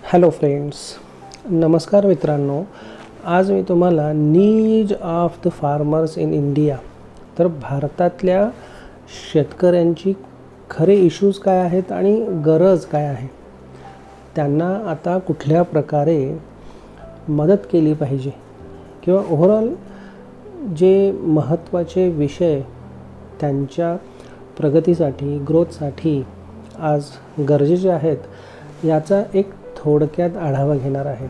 Hello friends, नमस्कार मित्रांनो. आज मी तुम्हाला need of the farmers in India, तर भारतातल्या शेतकऱ्यांची खरे इश्यूज काय आहेत आणि गरज काय आहे, त्यांना आता कुठल्या प्रकारे मदत केली पाहिजे किंवा ओव्हरऑल जे महत्त्वाचे विषय त्यांच्या प्रगतीसाठी, ग्रोथसाठी आज गरजेचे आहेत याचा एक थोडक्यात आढावा घेणार आहे.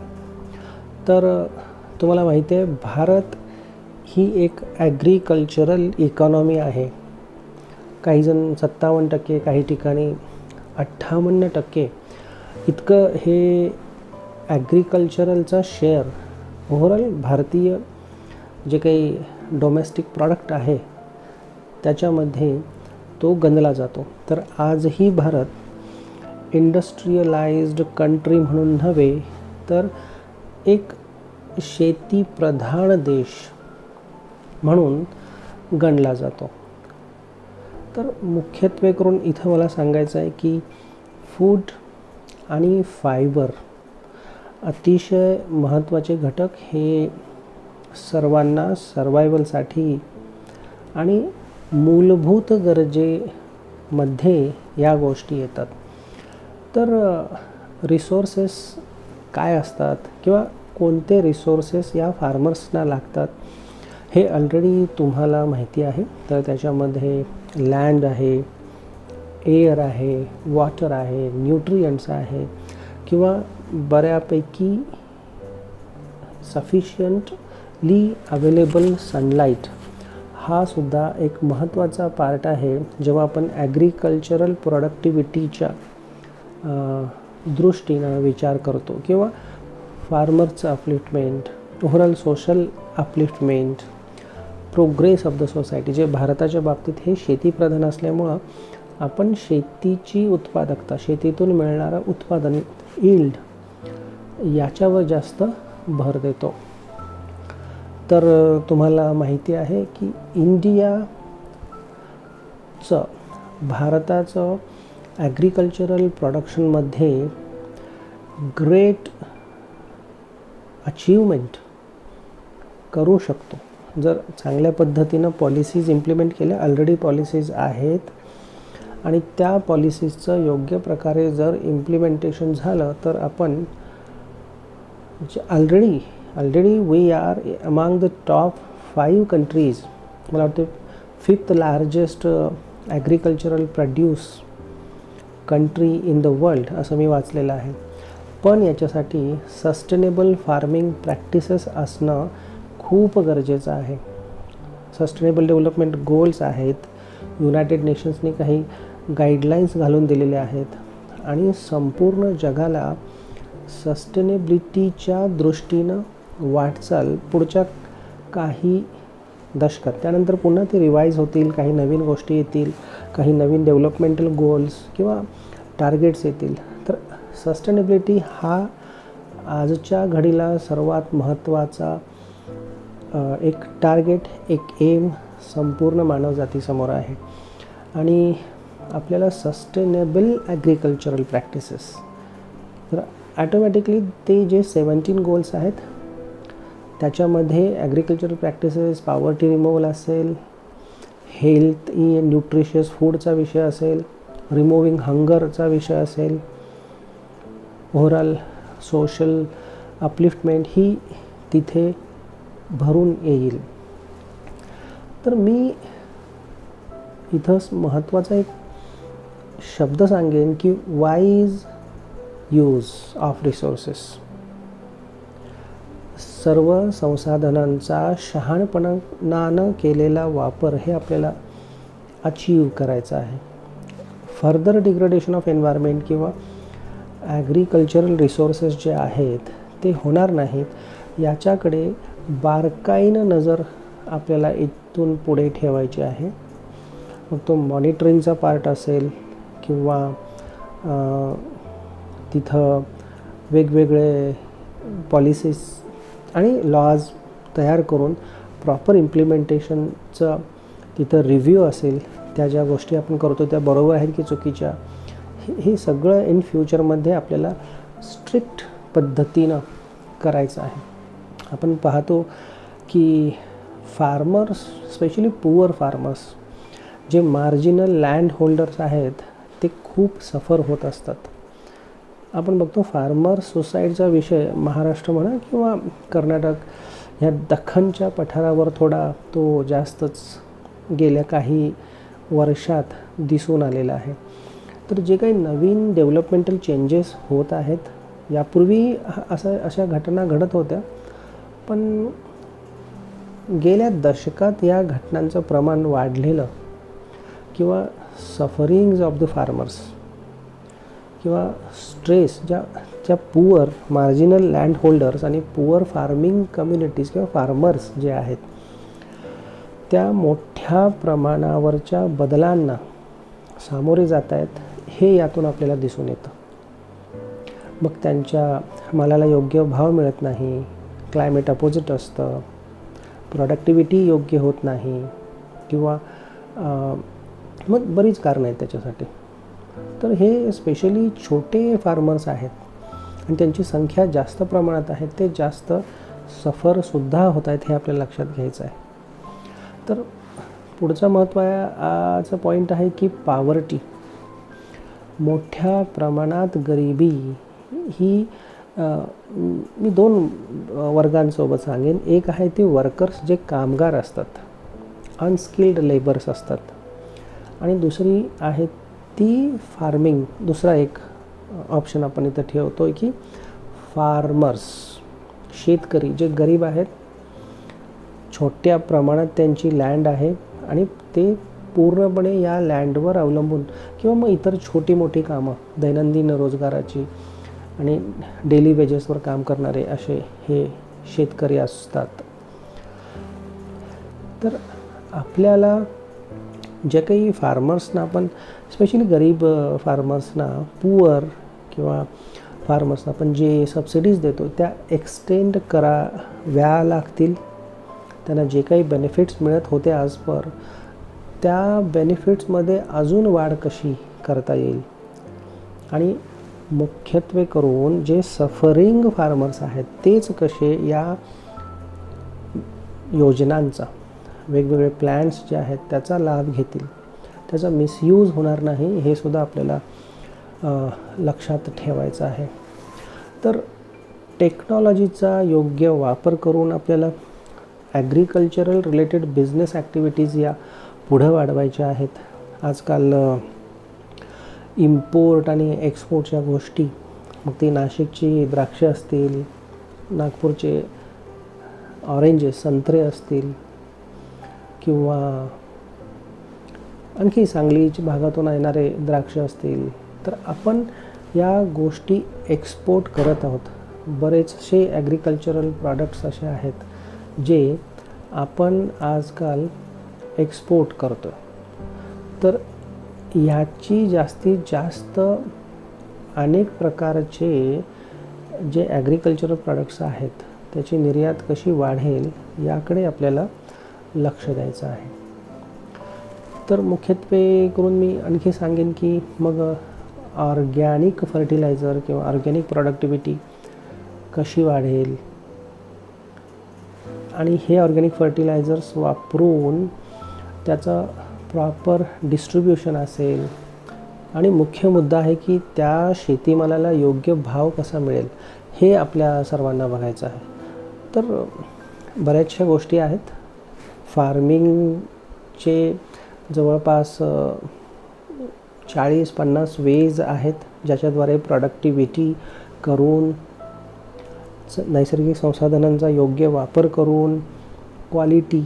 तर तुम्हाला माहिती आहे, भारत ही एक ॲग्रिकल्चरल इकॉनॉमी आहे. काही जण 57%, काही ठिकाणी 58% इतकं हे ॲग्रिकल्चरलचा शेअर ओव्हरऑल भारतीय जे काही डोमेस्टिक प्रॉडक्ट आहे त्याच्यामध्ये तो गणला जातो. तर आजही भारत इंडस्ट्रियलाइज्ड कंट्री म्हणून नव्हे, तर एक शेतीप्रधान देश म्हणून गणला जातो. तर मुख्यत्वे करून इथं मला सांगायचं आहे की फूड आणि फायबर अतिशय महत्त्वाचे घटक हे सर्वांना सर्वायवलसाठी आणि मूलभूत गरजेमध्ये या गोष्टी येतात. तर रिसोर्सेस काय असतात किंवा कोणते रिसोर्सेस या फार्मर्सना लागतात हे ऑलरेडी तुम्हाला माहिती आहे. तर त्याच्यामध्ये लँड आहे, एअर आहे, वॉटर आहे, न्यूट्रियंट्स आहे किंवा बऱ्यापैकी सफिशियंटली अवेलेबल सनलाईट हा सुद्धा एक महत्त्वाचा पार्ट आहे जेव्हा आपण ॲग्रिकल्चरल प्रोडक्टिव्हिटीच्या दृष्टीनं विचार करतो किंवा फार्मरचं upliftment, overall social upliftment, progress of the society. जे भारताच्या बाबतीत हे शेतीप्रधान असल्यामुळं आपण शेतीची उत्पादकता, शेतीतून मिळणारं उत्पादन, यील्ड याच्यावर जास्त भर देतो. तर तुम्हाला माहिती आहे की भारताचं ॲग्रिकल्चरल प्रोडक्शनमध्ये ग्रेट अचीवमेंट करू शकतो जर चांगल्या पद्धतीनं पॉलिसीज इम्प्लिमेंट केल्या. ऑलरेडी पॉलिसीज आहेत आणि त्या पॉलिसीजचं योग्य प्रकारे जर इम्प्लिमेंटेशन झालं तर आपण already we are among the top 5 countries, मला वाटतं 5th largest agricultural produce country in the world असं मी वाचलेलं आहे. पण याच्यासाठी सस्टेनेबल फार्मिंग प्रॅक्टिसेस असणं खूप गरजेचं आहे. सस्टेनेबल डेव्हलपमेंट गोल्स आहेत, युनायटेड नेशन्सनी काही गाईडलाईन्स घालून दिलेले आहेत आणि संपूर्ण जगाला सस्टेनेबिलिटीच्या दृष्टीनं वाटचाल पुढच्या काही दशकात, त्यानंतर पुन्हा ते रिवाईज होतील, काही नवीन गोष्टी येतील, काही नवीन डेव्हलपमेंटल गोल्स किंवा टार्गेट्स येतील. तर सस्टेनेबिलिटी हा आजच्या घडीला सर्वात महत्त्वाचा एक टार्गेट, एक एम संपूर्ण मानवजातीसमोर आहे. आणि आपल्याला सस्टेनेबल ॲग्रिकल्चरल प्रॅक्टिसेस, तर ॲटोमॅटिकली ते जे 17 गोल्स आहेत त्याच्यामध्ये ॲग्रिकल्चरल प्रॅक्टिसेस, पॉवर्टी रिमूव्हल असेल, हेल्थी न्यूट्रिशियस फूडचा विषय असेल, रिमूव्हिंग हंगरचा विषय असेल, ओव्हरऑल सोशल अपलिफ्टमेंट ही तिथे भरून येईल. तर मी इथं महत्त्वाचा एक शब्द सांगेन की वाईज यूज ऑफ रिसोर्सेस. सर्व संसाधनांचा शहाणपणानं केलेला वापर हे आपल्याला अचीव करायचा आहे. फर्दर डिग्रेडेशन ऑफ एन्व्हायरमेंट किंवा ॲग्रिकल्चरल रिसोर्सेस जे आहेत ते होणार नाहीत याच्याकडे बारकाईनं नजर आपल्याला इथून पुढे ठेवायची आहे. मग तो मॉनिटरिंगचा पार्ट असेल किंवा तिथं वेगवेगळे पॉलिसीज आणि लॉज तयार करून प्रॉपर इम्प्लिमेंटेशनचं तिथं रिव्ह्यू असेल, त्या ज्या गोष्टी आपण करतो त्या बरोबर आहेत की चुकीच्या, हे सगळं इन फ्युचरमध्ये आपल्याला स्ट्रिक्ट पद्धतीनं करायचं आहे. आपण पाहतो की फार्मर्स, स्पेशली पुअर फार्मर्स, जे मार्जिनल लँड होल्डर्स आहेत ते खूप सफर होत असतात. आपण बघतो फार्मर्स सुसाईडचा विषय महाराष्ट्र म्हणा किंवा कर्नाटक ह्या दख्खनच्या पठारावर थोडा तो जास्तच गेल्या काही वर्षात दिसून आलेला आहे. तर जे काही नवीन डेव्हलपमेंटल चेंजेस होत आहेत, यापूर्वी अशा घटना घडत होत्या, पण गेल्या दशकात या घटनांचं प्रमाण वाढलेलं किंवा सफरिंग्ज ऑफ द फार्मर्स किंवा स्ट्रेस ज्या पुअर मार्जिनल लँड होल्डर्स आणि पुअर फार्मिंग कम्युनिटीज किंवा फार्मर्स जे आहेत त्या मोठ्या प्रमाणावरच्या बदलांना सामोरे जात आहेत, हे यातून आपल्याला दिसून येतं. मग त्यांच्या मालाला योग्य भाव मिळत नाही, क्लायमेट अपोजिट असतं, प्रोडक्टिव्हिटी योग्य होत नाही किंवा मग बरीच कारणं आहेत त्याच्यासाठी. तर हे स्पेशली छोटे फार्मर्स आहेत आणि त्यांची संख्या जास्त प्रमाणात आहे, ते जास्त सफरसुद्धा होत आहेत, हे आपल्याला लक्षात घ्यायचं आहे. तर पुढचा महत्त्वाचा पॉईंट आहे की पॉवर्टी, मोठ्या प्रमाणात गरिबी ही मी 2 वर्गांसोबत सांगेन. एक आहे ते वर्कर्स जे कामगार असतात, अनस्किल्ड लेबर्स असतात, आणि दुसरी आहे ती फार्मिंग. दुसरा एक ऑप्शन आपण इथं ठेवतो आहे की फार्मर्स, शेतकरी जे गरीब आहेत, छोट्या प्रमाणात त्यांची लँड आहे आणि ते पूर्णपणे या लँडवर अवलंबून किंवा मग इतर छोटी मोठी कामं दैनंदिन रोजगाराची आणि डेली वेजेसवर काम करणारे असे हे शेतकरी असतात. तर आपल्याला जे काही फार्मर्सना, आपण स्पेशली गरीब फार्मर्सना, पुअर किंवा फार्मर्सना आपण जे सबसिडीज देतो त्या एक्सटेंड कराव्या लागतील. त्यांना जे काही बेनिफिट्स मिळत होते आजपर, त्या बेनिफिट्समध्ये अजून वाढ कशी करता येईल, आणि मुख्यत्वे करून जे सफरिंग फार्मर्स आहेत तेच कसे या योजनांचा, वेगवेगळे प्लॅन्स जे आहेत त्याचा लाभ घेतील, त्याचा मिसयूज होणार नाही, हे सुद्धा आपल्याला लक्षात ठेवायचं आहे. तर टेक्नॉलॉजीचा योग्य वापर करून आपल्याला ॲग्रिकल्चरल रिलेटेड बिझनेस ॲक्टिव्हिटीज या पुढं वाढवायच्या आहेत. आजकाल इम्पोर्ट आणि एक्सपोर्टच्या गोष्टी, मग ती नाशिकची द्राक्षे असतील, नागपूरचे ऑरेंजेस, संत्रे असतील, किंवा आणखी सांगलीच्या भागातून येणारे द्राक्ष असतील, तर आपण या गोष्टी एक्सपोर्ट करत आहोत. बरेचसे ॲग्रिकल्चरल प्रॉडक्ट्स असे आहेत जे आपण आजकाल एक्सपोर्ट करतो. तर ह्याची जास्तीत जास्त अनेक प्रकारचे जे ॲग्रिकल्चरल प्रॉडक्ट्स आहेत त्याची निर्यात कशी वाढेल याकडे आपल्याला लक्ष द्यायचं आहे. तर मुख्यत्वे करून मी आणखी सांगेन की मग ऑर्गॅनिक फर्टिलायझर किंवा ऑर्गॅनिक प्रोडक्टिव्हिटी कशी वाढेल, आणि हे ऑर्गॅनिक फर्टिलायझर्स वापरून त्याचं प्रॉपर डिस्ट्रीब्युशन असेल, आणि मुख्य मुद्दा आहे की त्या शेतीमालाला योग्य भाव कसा मिळेल हे आपल्या सर्वांना बघायचं आहे. तर बऱ्याचशा गोष्टी आहेत. फार्मिंगचे जवळपास 40-50 वेज आहेत ज्याच्याद्वारे प्रोडक्टिव्हिटी करून, नैसर्गिक संसाधनांचा योग्य वापर करून क्वालिटी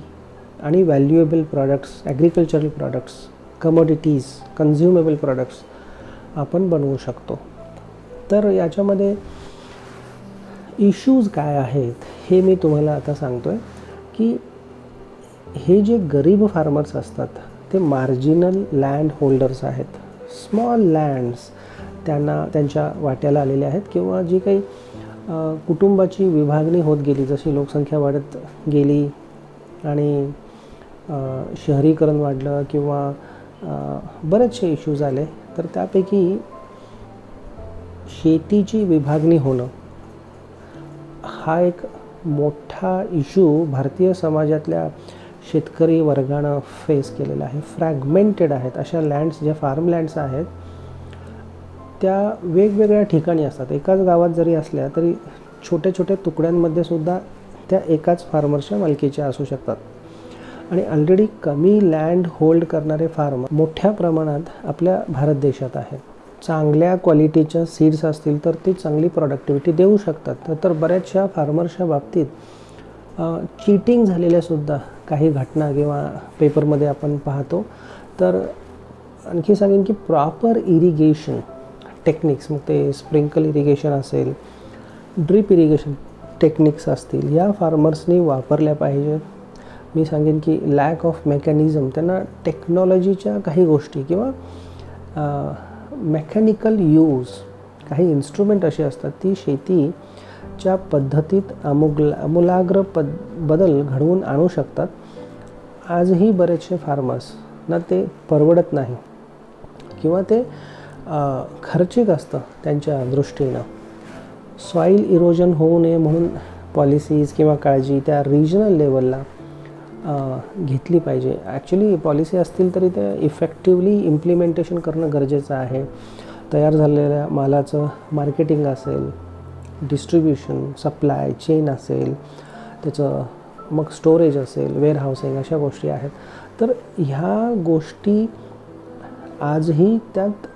आणि valuable products, agricultural products, commodities, कन्झ्युमेबल products आपण बनवू शकतो. तर याच्यामध्ये इश्यूज काय आहेत हे मी तुम्हाला आता सांगतो आहे की हे जे गरीब फार्मर्स असतात ते मार्जिनल लँड होल्डर्स आहेत. स्मॉल लँड्स त्यांच्या वाट्याला आलेले आहेत, किंवा जी काही कुटुंबाची विभागणी होत गेली, जशी लोकसंख्या वाढत गेली आणि शहरीकरण वाढलं किंवा बरेचसे इश्यूज आले, तर त्यापैकी शेतीची विभागणी होणं हा एक मोठा इश्यू भारतीय समाजातल्या शेतकरी वर्गानं फेस केलेला आहे. फ्रॅगमेंटेड आहेत अशा लँड्स, ज्या फार्मलँड्स आहेत त्या वेगवेगळ्या ठिकाणी असतात. एकाच गावात जरी असल्या तरी छोट्या छोट्या तुकड्यांमध्ये सुद्धा त्या एकाच फार्मरच्या मालकीच्या असू शकतात. आणि ऑलरेडी कमी लँड होल्ड करणारे फार्मर मोठ्या प्रमाणात आपल्या भारत देशात आहेत. चांगल्या क्वालिटीच्या सीड्स असतील तर ते चांगली प्रॉडक्टिव्हिटी देऊ शकतात. तर बऱ्याचशा फार्मर्सच्या बाबतीत चीटिंग झालेल्यासुद्धा काही घटना किंवा पेपरमध्ये आपण पाहतो. तर आणखी सांगेन की प्रॉपर इरिगेशन टेक्निक्स, मग ते स्प्रिंकल इरिगेशन असेल, ड्रीप इरिगेशन टेक्निक्स असतील, या फार्मर्सनी वापरल्या पाहिजेत. मी सांगेन की लॅक ऑफ मेकॅनिझम, त्यांना टेक्नॉलॉजीच्या काही गोष्टी किंवा मेकॅनिकल यूज, काही इन्स्ट्रुमेंट असे असतात ती शेतीच्या पद्धतीत आमूलाग्र बदल घडवून आणू शकतात. आजही बरेचसे फार्मर्सना ते परवडत नाही किंवा ते खर्चिक असतं त्यांच्या दृष्टीनं. सॉईल इरोजन होऊ नये म्हणून पॉलिसीज किंवा काळजी त्या रिजनल लेवलला घेतली पाहिजे. ॲक्च्युली पॉलिसी असतील तरी ते इफेक्टिवली इम्प्लिमेंटेशन करणं गरजेचं आहे. तयार झालेल्या मालाचं मार्केटिंग असेल, डिस्ट्रीब्युशन, सप्लाय चेन असेल, त्याचं मग स्टोरेज असेल, वेअरहाऊसिंग, अशा गोष्टी आहेत. तर ह्या गोष्टी आजही त्यात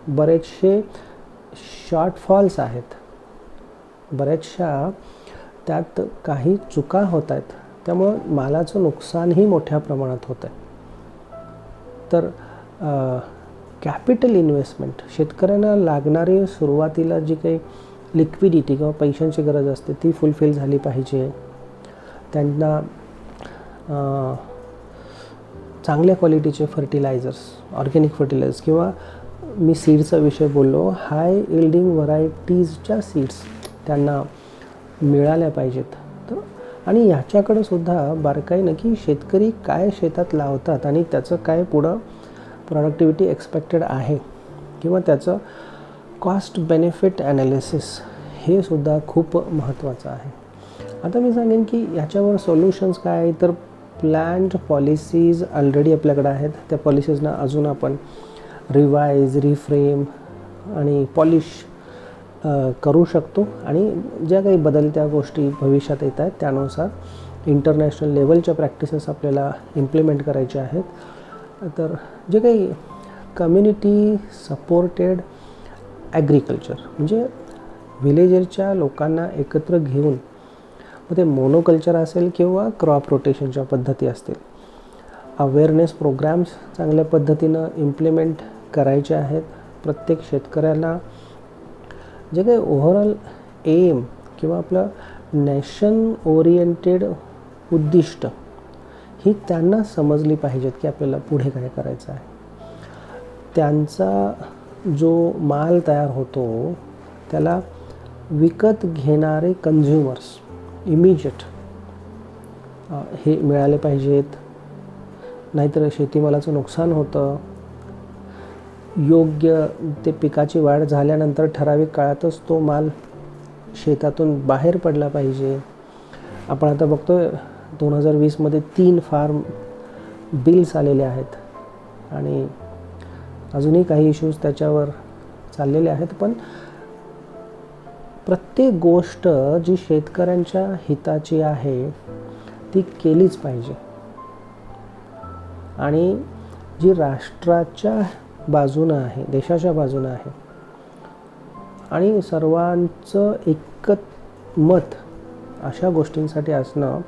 बरेचसे शॉर्टफॉल्स आहेत, बऱ्याचशा त्यात काही चुका होत आहेत. त्यामुळं मालाचं नुकसानही मोठ्या प्रमाणात होतं आहे. तर कॅपिटल इन्व्हेस्टमेंट, शेतकऱ्यांना लागणारी सुरुवातीला जी काही लिक्विडिटी किंवा पैशांची गरज असते ती फुलफिल झाली पाहिजे. त्यांना चांगल्या क्वालिटीचे फर्टिलायझर्स, ऑर्गॅनिक फर्टिलायझर्स किंवा मी सीड्सचा विषय बोललो, हाय इल्डिंग व्हरायटीजच्या सीड्स त्यांना मिळाल्या पाहिजेत. तर आणि ह्याच्याकडं सुद्धा बारकाईनं की शेतकरी काय शेतात लावतात आणि त्याचं काय पुढं प्रॉडक्टिव्हिटी एक्सपेक्टेड आहे किंवा त्याचं कॉस्ट बेनिफिट ॲनालिसिस हे सुद्धा खूप महत्त्वाचं आहे. आता मी सांगेन की याच्यावर सोल्युशन्स काय आहे, तर प्लॅन्ड पॉलिसीज ऑलरेडी आपल्याकडे आहेत. त्या पॉलिसीजना अजून आपण रिवाईज, रिफ्रेम आणि पॉलिश करू शकतो आणि ज्या काही बदलत्या गोष्टी भविष्यात येत आहेत त्यानुसार इंटरनॅशनल लेवलच्या प्रॅक्टिसेस आपल्याला इम्प्लिमेंट करायच्या आहेत. तर जे काही कम्युनिटी सपोर्टेड ॲग्रिकल्चर म्हणजे व्हिलेजरच्या लोकांना एकत्र घेऊन, मग ते मोनोकल्चर असेल किंवा क्रॉप रोटेशनच्या पद्धती असतील, अवेअरनेस प्रोग्राम्स चांगल्या पद्धतीनं इम्प्लिमेंट करायचे आहेत. प्रत्येक शेतकऱ्याला जे काही ओव्हरऑल एम किंवा आपलं नॅशन ओरिएंटेड उद्दिष्ट ही त्यांना समजली पाहिजेत की आपल्याला पुढे काय करायचं आहे. त्यांचा जो माल तयार होतो त्याला विकत घेणारे कन्झ्युमर्स इमिजिएट हे मिळाले पाहिजेत, नाहीतर शेतीमालाचं नुकसान होतं. योग्य ते पिकाची वाढ झाल्यानंतर ठराविक काळातच तो माल शेतातून बाहेर पडला पाहिजे. आपण आता बघतोय 2020मध्ये 3 फार्म बिल्स आलेले आहेत आणि अजूनही काही इश्यूज त्याच्यावर चाललेले आहेत. पण प्रत्येक गोष्ट जी शेतकऱ्यांच्या हिताची आहे ती केलीच पाहिजे आणि जी राष्ट्राच्या बाजूनं आहे, देशाच्या बाजूनं आहे आणि सर्वांचं एकच मत अशा गोष्टींसाठी असणं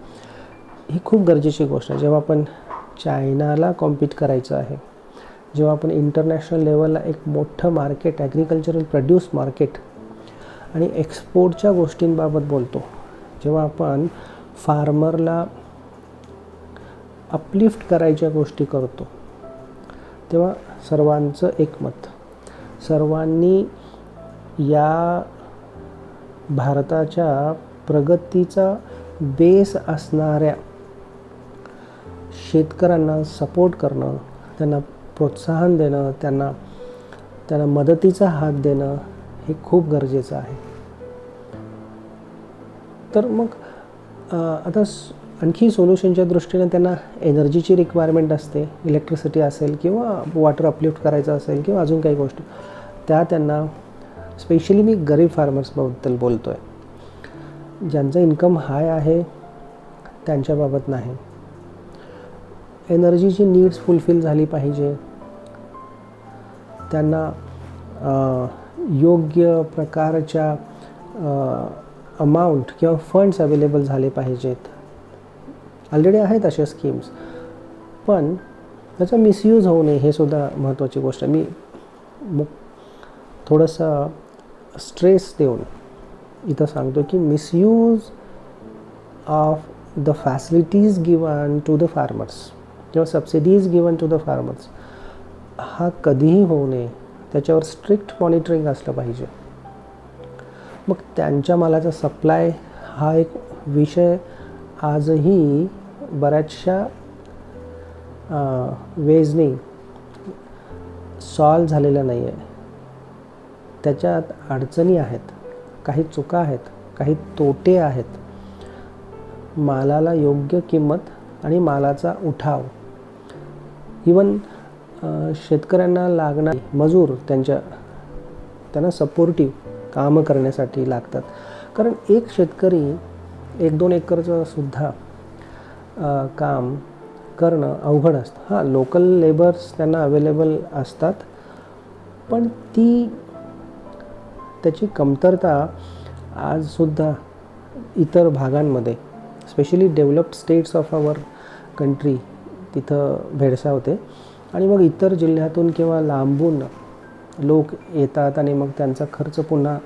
ही खूप गरजेची गोष्ट आहे. जेव्हा आपण चायनाला कॉम्पीट करायचं आहे, जेव्हा आपण इंटरनॅशनल लेवलला एक मोठं मार्केट, ॲग्रिकल्चरल प्रोड्यूस मार्केट आणि एक्सपोर्टच्या गोष्टींबाबत बोलतो, जेव्हा आपण फार्मरला अपलिफ्ट करायच्या गोष्टी करतो, तेव्हा सर्वांचं एकमत, सर्वांनी या भारताच्या प्रगतीचा बेस असणाऱ्या शेतकऱ्यांना सपोर्ट करणं, त्यांना प्रोत्साहन देणं, त्यांना मदतीचा हात देणं हे खूप गरजेचं आहे. तर मग आता आणखी सोल्युशनच्या दृष्टीने त्यांना एनर्जीची रिक्वायरमेंट असते, इलेक्ट्रिसिटी असेल किंवा वॉटर अपलिफ्ट करायचं असेल किंवा अजून काही गोष्टी, त्या त्यांना स्पेशली मी गरीब फार्मर्सबद्दल बोलतो आहे, ज्यांचं इन्कम हाय आहे त्यांच्याबाबत नाही. एनर्जीची नीड्स फुलफिल झाली पाहिजे, त्यांना योग्य प्रकारच्या अमाऊंट किंवा फंड्स अवेलेबल झाले पाहिजेत. ऑलरेडी आहेत अशा स्कीम्स, पण त्याचा मिसयूज होऊ नये हे सुद्धा महत्त्वाची गोष्ट आहे. मी थोडंसं स्ट्रेस देऊन इथं सांगतो की misuse of the facilities given to the farmers किंवा subsidies given to the farmers हा कधीही होऊ नये. त्याच्यावर स्ट्रिक्ट मॉनिटरिंग असलं पाहिजे. मग त्यांच्या मालाचा सप्लाय हा एक विषय आजही बऱ्याचशा वेजनी सॉल्व झालेला नाही आहे. त्याच्यात अडचणी आहेत, काही चुका आहेत, काही तोटे आहेत. मालाला योग्य किंमत आणि मालाचा उठाव, इवन शेतकऱ्यांना लागणारे मजूर त्यांना सपोर्टिव्ह कामं करण्यासाठी लागतात. कारण एक शेतकरी 1-2 एकरचं सुद्धा काम करणं अवघड असतं. हां, लोकल लेबर्स त्यांना अवेलेबल असतात, पण त्याची कमतरता आजसुद्धा इतर भागांमध्ये, specially developed states of our country, तिथं भेडसावते. आणि मग इतर जिल्ह्यातून किंवा लांबून लोक येतात आणि मग त्यांचा खर्च पुन्हा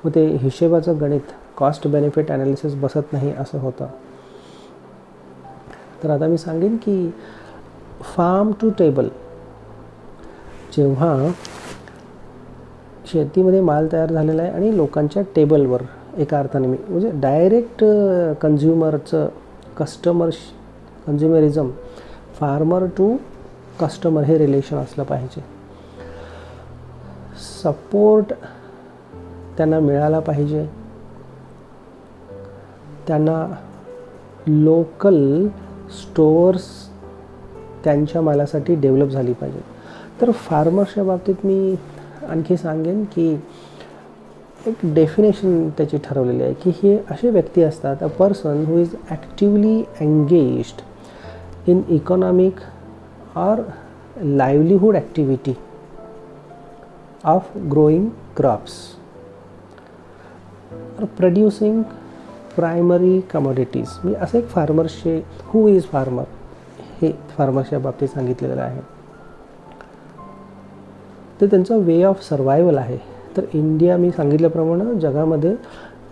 मग ते हिशेबाचं गणित, कॉस्ट बेनिफिट ॲनालिसिस बसत नाही असं होतं. तर आता मी सांगेन की फार्म टू टेबल, जेव्हा शेतीमध्ये माल तयार झालेला आहे आणि लोकांच्या टेबलवर, एका अर्थाने मी म्हणजे डायरेक्ट कन्झ्युमरचं कन्झ्युमरिझम, फार्मर टू कस्टमर हे रिलेशन असलं पाहिजे. सपोर्ट त्यांना मिळाला पाहिजे. त्यांना लोकल स्टोअर्स त्यांच्या मालासाठी डेव्हलप झाली पाहिजे. तर फार्मर्सच्या बाबतीत मी आणखी सांगेन की एक डेफिनेशन त्याची ठरवलेली आहे की हे असे व्यक्ती असतात, a person who is actively engaged in economic or livelihood activity of growing crops or producing primary commodities. मी असं एक फार्मर्सचे हू इज फार्मर हे फार्मर्सच्या बाबतीत सांगितलेलं आहे. ते त्यांचा वे ऑफ सर्वायवल आहे. तर इंडिया, मी सांगितल्याप्रमाणे जगामध्ये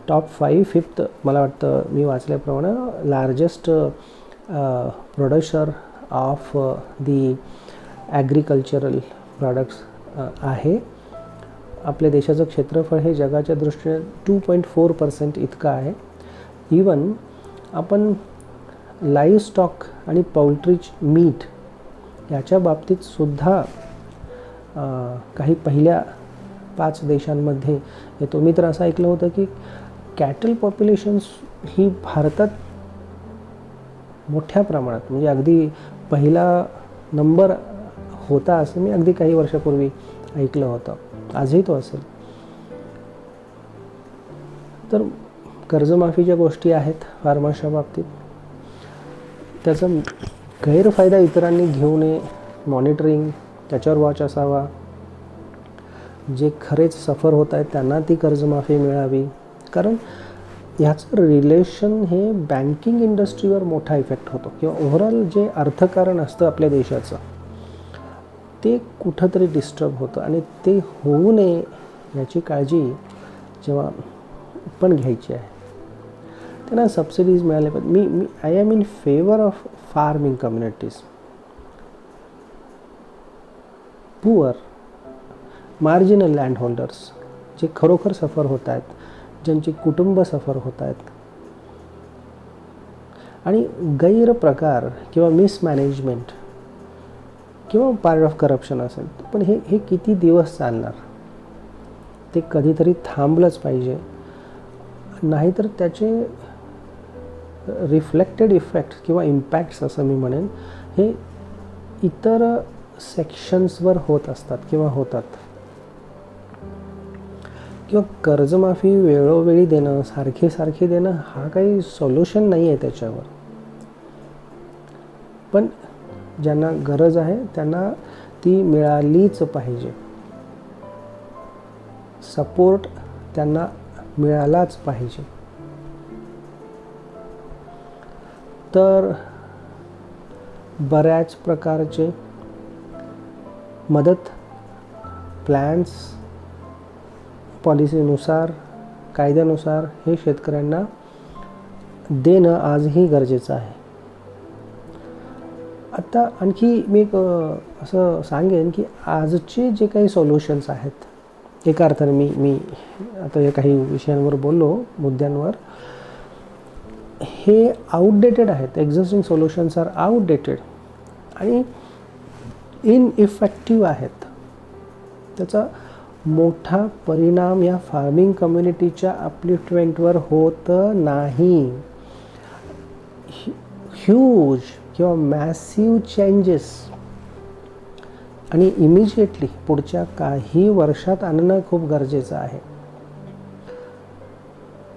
टॉप 5 मला वाटतं, मी वाचल्याप्रमाणे largest producer of the agricultural products आहे. आपल्या देशाचं क्षेत्रफळ हे जगाच्या दृष्टीने 2.4% इतकं आहे. इवन आपण लाईव्ह स्टॉक आणि पोल्ट्रीज मीट याच्या बाबतीत सुद्धा काही पहिल्या 5 देशांमध्ये येतो. मी तर असं ऐकलं होतं की कॅटल पॉप्युलेशन्स ही भारतात मोठ्या प्रमाणात, म्हणजे अगदी पहिला नंबर होता असं मी अगदी काही वर्षापूर्वी ऐकलं होतं. आजही तो असेल. तर कर्जमाफीच्या गोष्टी आहेत फार्मर्सच्या बाबतीत. त्याचा गैरफायदा इतरांनी घेऊ नये. मॉनिटरिंग, त्याच्यावर वॉच असावा. जे खरेच सफर होत आहेत त्यांना ती कर्जमाफी मिळावी. कारण ह्याचं रिलेशन हे बँकिंग इंडस्ट्रीवर मोठा इफेक्ट होतो किंवा ओव्हरऑल जे अर्थकारण असतं आपल्या देशाचं ते कुठंतरी डिस्टर्ब होतं आणि ते होऊ नये याची काळजी जेव्हा पण घ्यायची आहे. त्यांना सबसिडीज मिळाल्या पाहिजे. मी I am in favour of farming communities. Poor marginal land holders जे खरोखर सफर होत आहेत, ज्यांची कुटुंब सफर होत आहेत, आणि गैरप्रकार किंवा मिसमॅनेजमेंट किंवा पार्ट ऑफ करप्शन असेल, पण हे किती दिवस चालणार. ते कधीतरी थांबलंच पाहिजे, नाहीतर त्याचे रिफ्लेक्टेड इफेक्ट किंवा इम्पॅक्ट्स असं मी म्हणेन हे इतर सेक्शन्सवर होत असतात किंवा होतात. किंवा कर्जमाफी वेळोवेळी देणं, सारखे देणं हा काही सोल्युशन नाही आहे त्याच्यावर. पण ज्यांना गरज आहे त्यांना ती मिळालीच पाहिजे, सपोर्ट त्यांना मिळालाच पाहिजे. तर बऱ्याच प्रकारचे मदत प्लॅन्स पॉलिसीनुसार, कायद्यानुसार हे शेतकऱ्यांना देणं आजही गरजेचं आहे. आता आणखी मी एक असं सांगेन की आजचे जे काही सोल्युशन्स आहेत, एका अर्थाने मी आता या काही विषयांवर बोललो, मुद्द्यांवर, हे आउटडेटेड आहेत. एक्झिस्टिंग सोल्युशन्स आर आउटडेटेड आणि इनइफेक्टिव्ह आहेत. त्याचा मोठा परिणाम या फार्मिंग कम्युनिटीच्या अपलिफ्टमेंटवर होत नाही. ह्यूज किंवा मॅसिव्ह चेंजेस आणि इमिजिएटली पुढच्या काही वर्षात आणणं खूप गरजेचं आहे.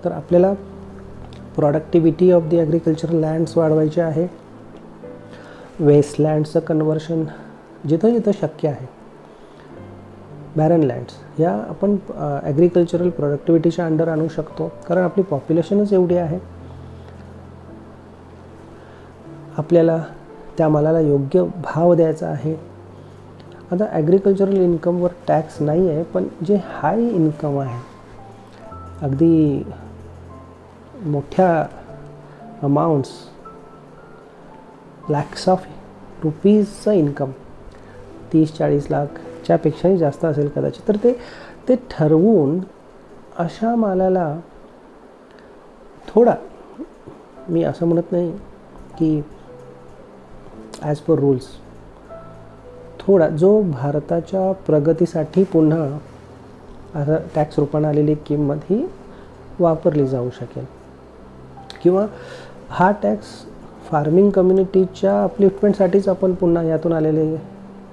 तर आपल्याला productivity of the agricultural lands वाढवायचे आहे. वेस्टलँड्सचं कन्व्हर्शन जिथं जिथं शक्य आहे, बॅरन लँड्स या आपण ॲग्रिकल्चरल प्रोडक्टिव्हिटीच्या अंडर आणू शकतो, कारण आपली पॉप्युलेशनच एवढी आहे. आपल्याला त्या मालाला योग्य भाव द्यायचा आहे. आता ॲग्रिकल्चरल इन्कमवर टॅक्स नाही आहे, पण जे हाय इन्कम आहे, अगदी मोठ्या अमाऊंट्स, लॅक्स ऑफ रुपीजचं इन्कम, 30-40 लाखच्यापेक्षाही जास्त असेल कदाचित, तर ते ठरवून अशा मालाला थोडा, मी असं म्हणत नाही की ॲज पर रूल्स, थोडा जो भारताच्या प्रगतीसाठी पुन्हा आता टॅक्स रूपाने आलेली किंमत ही वापरली जाऊ शकेल, किंवा हा टॅक्स फार्मिंग कम्युनिटीच्या अपलिफ्टमेंटसाठीच आपण पुन्हा यातून आलेले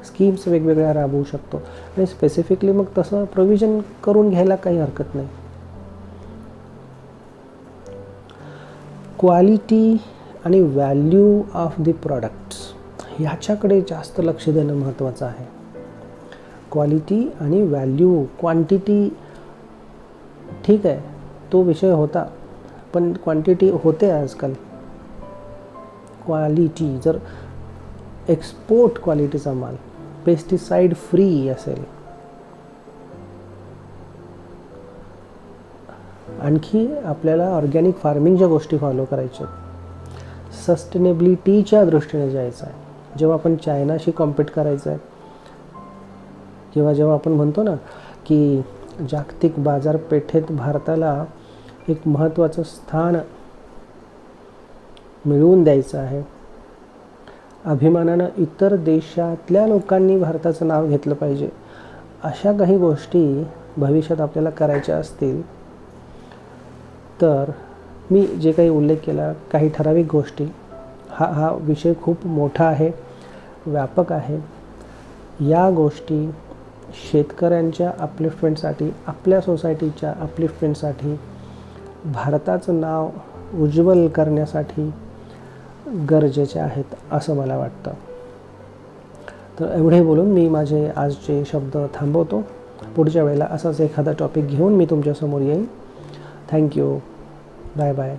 स्कीम्स वेगवेगळ्या राबवू शकतो. आणि स्पेसिफिकली मग तसं प्रोव्हिजन करून घ्यायला काही हरकत नाही. क्वालिटी आणि व्हॅल्यू ऑफ द प्रॉडक्ट्स ह्याच्याकडे जास्त लक्ष देणं महत्त्वाचं आहे. क्वालिटी आणि व्हॅल्यू, क्वांटिटी ठीक आहे, तो विषय होता, पण क्वांटिटी होते आजकाल. क्वालिटी, जर एक्सपोर्ट क्वालिटीचा माल पेस्टिसाइड फ्री असेल, आणखी आपल्याला ऑर्गॅनिक फार्मिंगच्या गोष्टी फॉलो करायच्या, सस्टेनेबिलिटीच्या दृष्टीने जायचं आहे. जेव्हा आपण चायनाशी कॉम्पीट करायचं आहे, किंवा जेव्हा आपण म्हणतो ना की जागतिक बाजारपेठेत भारताला एक महत्त्वाचं स्थान मिळवून द्यायचं आहे, अभिमानानं इतर देशातल्या लोकांनी भारताचं नाव घेतलं पाहिजे, अशा काही गोष्टी भविष्यात आपल्याला करायच्या असतील तर मी जे काही उल्लेख केला, काही ठराविक गोष्टी, हा विषय खूप मोठा आहे, व्यापक आहे. या गोष्टी शेतकऱ्यांच्या अपलिफ्टमेंटसाठी, आपल्या सोसायटीच्या अपलिफ्टमेंटसाठी, भारताचं नाव उज्ज्वल करण्यासाठी गरजेचे आहेत असं मला वाटतं. तर एवढे बोलून मी माझे आजचे शब्द थांबवतो. पुढच्या वेळेला असाच एखादा टॉपिक घेऊन मी तुमच्यासमोर येईन. थँक्यू. Bye bye.